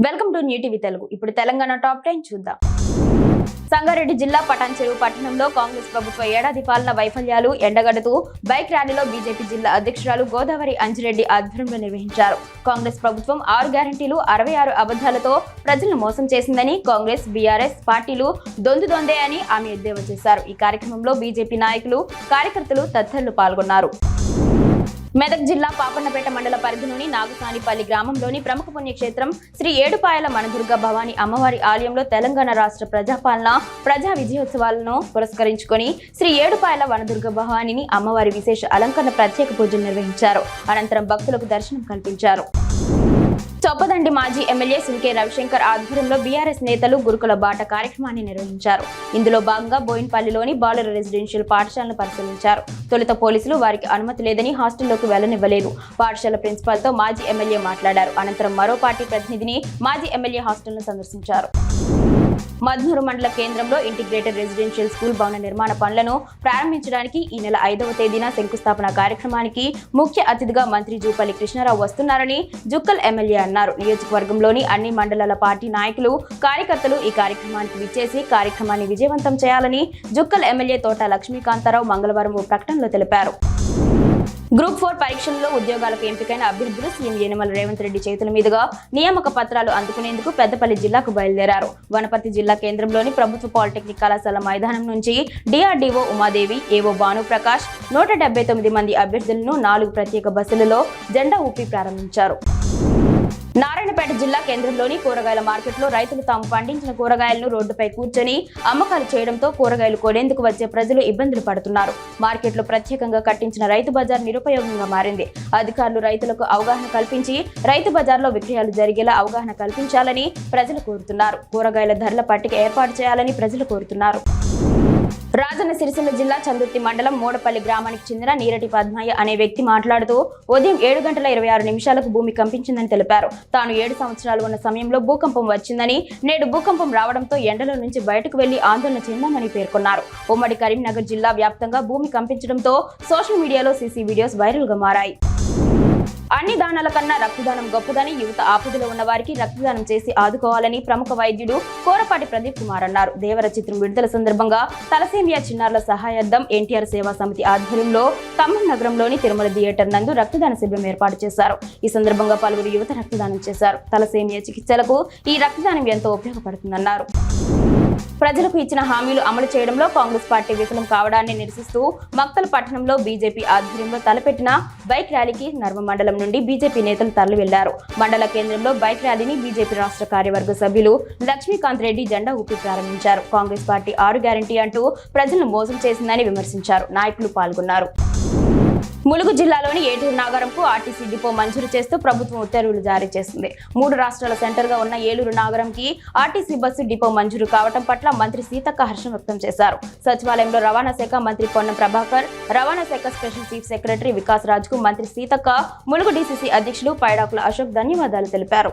Welcome to new TV Telugu. ఇప్పుడు Telangana top 10 చూద్దాం. సంగారెడ్డి జిల్లా పటాన్చెరు పట్టణంలో కాంగ్రెస్ ప్రభుత్వ ఏడాది పాలన వైఫల్యాలు ఎండగడుతూ బైక్ ర్యాలీలో బీజేపీ జిల్లా అధ్యక్షురాలు గోదావరి అంజిరెడ్డి ఆధ్వర్యంలో నిర్వహించారు. కాంగ్రెస్ ప్రభుత్వం 6 గ్యారంటీలు 66 అబద్ధాలతో ప్రజలను మోసం చేసిందని, కాంగ్రెస్ బీఆర్ఎస్ పార్టీలు దొందే అని ఆమె ఎద్దేవా చేశారు. ఈ కార్యక్రమంలో బీజేపీ నాయకులు, కార్యకర్తలు తదితరులు పాల్గొన్నారు. మెదక్ జిల్లా పాపన్నపేట మండల పరిధిలోని నాగసానిపల్లి గ్రామంలోని ప్రముఖ పుణ్యక్షేత్రం శ్రీ ఏడుపాయల మనదుర్గ భవానీ అమ్మవారి ఆలయంలో తెలంగాణ రాష్ట్ర ప్రజాపాలన ప్రజా విజయోత్సవాలను పురస్కరించుకొని శ్రీ ఏడుపాయల వనదుర్గ భవానీని అమ్మవారి విశేష అలంకరణ ప్రత్యేక పూజలు నిర్వహించారు. అనంతరం భక్తులకు దర్శనం కల్పించారు. చొప్పదండి మాజీ ఎమ్మెల్యే సుంకే రవిశంకర్ ఆధ్వర్యంలో బీఆర్ఎస్ నేతలు గురుకుల బాట కార్యక్రమాన్ని నిర్వహించారు. ఇందులో భాగంగా బోయిన్పల్లిలోని బాలుర రెసిడెన్షియల్ పాఠశాలను పరిశీలించారు. తొలుత పోలీసులు వారికి అనుమతి లేదని హాస్టల్లోకి వెళ్లనివ్వలేదు. పాఠశాల ప్రిన్సిపాల్తో మాజీ ఎమ్మెల్యే మాట్లాడారు. అనంతరం మరో పార్టీ ప్రతినిధిని మాజీ ఎమ్మెల్యే హాస్టల్ను సందర్శించారు. మద్నూరు మండల కేంద్రంలో ఇంటిగ్రేటెడ్ రెసిడెన్షియల్ స్కూల్ భవన నిర్మాణ పనులను ప్రారంభించడానికి ఈ నెల 5వ తేదీన శంకుస్థాపన కార్యక్రమానికి ముఖ్య అతిథిగా మంత్రి జూపల్లి కృష్ణారావు వస్తున్నారని జుక్కల్ ఎమ్మెల్యే అన్నారు. నియోజకవర్గంలోని అన్ని మండలాల పార్టీ నాయకులు, కార్యకర్తలు ఈ కార్యక్రమానికి విచ్చేసి కార్యక్రమాన్ని విజయవంతం చేయాలని జుక్కల్ ఎమ్మెల్యే తోట లక్ష్మీకాంతారావు మంగళవారం ఓ ప్రకటనలో తెలిపారు. గ్రూప్ 4 పరీక్షల్లో ఉద్యోగాలకు ఎంపికైన అభ్యర్థులు సీఎం యనమల రేవంత్ రెడ్డి చేతుల మీదుగా నియామక పత్రాలు అందుకునేందుకు పెద్దపల్లి జిల్లాకు బయలుదేరారు. వనపర్తి జిల్లా కేంద్రంలోని ప్రభుత్వ పాలిటెక్నిక్ కళాశాల మైదానం నుంచి డిఆర్డీఓ ఉమాదేవి, ఏవో భానుప్రకాష్ 179 మంది అభ్యర్థులను 4 ప్రత్యేక బస్సులలో జెండా ఊపి ప్రారంభించారు. నారాయణపేట జిల్లా కేంద్రంలోని కూరగాయల మార్కెట్లో రైతులు తాము పండించిన కూరగాయలను రోడ్డుపై కూర్చొని అమ్మకాలు చేయడంతో కూరగాయలు కొనేందుకు వచ్చే ప్రజలు ఇబ్బందులు పడుతున్నారు. మార్కెట్లో ప్రత్యేకంగా కట్టించిన రైతు బజార్ నిరుపయోగంగా మారింది. అధికారులు రైతులకు అవగాహన కల్పించి రైతు బజార్లో విక్రయాలు జరిగేలా అవగాహన కల్పించాలని ప్రజలు కోరుతున్నారు. కూరగాయల ధరల పట్టిక ఏర్పాటు చేయాలని ప్రజలు కోరుతున్నారు. రాజన్న సిరిసిల్ల జిల్లా చందుర్తి మండలం మోడపల్లి గ్రామానికి చెందిన నీరటి పద్మయ్య అనే వ్యక్తి మాట్లాడుతూ ఉదయం 7:26 భూమి కంపించిందని తెలిపారు. తాను 7 సంవత్సరాలు ఉన్న సమయంలో భూకంపం వచ్చిందని, నేడు భూకంపం రావడంతో ఎండలో నుంచి బయటకు వెళ్లి ఆందోళన చెందామని పేర్కొన్నారు. ఉమ్మడి కరీంనగర్ జిల్లా వ్యాప్తంగా భూమి కంపించడంతో సోషల్ మీడియాలో సీసీ వీడియోస్ వైరల్ గా మారాయి. అన్ని దానాల కన్నా రక్తదానం గొప్పదని, యువత ఆపదలో ఉన్న వారికి రక్తదానం చేసి ఆదుకోవాలని ప్రముఖ వైద్యుడు కోరపాటి ప్రదీప్ కుమార్ అన్నారు. దేవర చిత్రం విడుదల సందర్భంగా తలసేమియా చిన్నారుల సహాయార్థం ఎన్టీఆర్ సేవా సమితి ఆధ్వర్యంలో ఖమ్మం నగరంలోని తిరుమల థియేటర్ నందు రక్తదాన శిబిరం ఏర్పాటు చేశారు. ఈ సందర్భంగా పలువురు యువత రక్తదానం చేశారు. తలసేమియా చికిత్సలకు ఈ రక్తదానం ఎంతో ఉపయోగపడుతుందన్నారు. ప్రజలకు ఇచ్చిన హామీలు అమలు చేయడంలో కాంగ్రెస్ పార్టీ విఫలం కావడాన్ని నిరసిస్తూ మక్తల్ పట్టణంలో బీజేపీ ఆధ్వర్యంలో తలపెట్టిన బైక్ ర్యాలీకి నర్మ మండలం నుండి బీజేపీ నేతలు తరలి వెళ్లారు. మండల కేంద్రంలో బైక్ ర్యాలీని బీజేపీ రాష్ట్ర కార్యవర్గ సభ్యులు లక్ష్మీకాంత్ రెడ్డి జెండా ఊపి ప్రారంభించారు. కాంగ్రెస్ పార్టీ 6 గ్యారంటీ అంటూ ప్రజలను మోసం చేసిందని విమర్శించారు. నాయకులు పాల్గొన్నారు. ములుగు జిల్లాలోని ఏటూరు నాగరంకు ఆర్టీసీ డిపో మంజూరు చేస్తూ ప్రభుత్వం ఉత్తర్వులు జారీ చేసింది. 3 రాష్ట్రాల సెంటర్ గా ఉన్న ఏలూరు నాగరంకి ఆర్టీసీ బస్సు డిపో మంజూరు కావడం పట్ల మంత్రి సీతక్క హర్షం వ్యక్తం చేశారు. సచివాలయంలో రవాణా శాఖ మంత్రి పొన్నం ప్రభాకర్, రవాణా శాఖ special chief secretary Vikas Raj కు మంత్రి సీతక్క, ములుగు డీసీసీ అధ్యక్షులు పైడాకుల అశోక్ ధన్యవాదాలు తెలిపారు.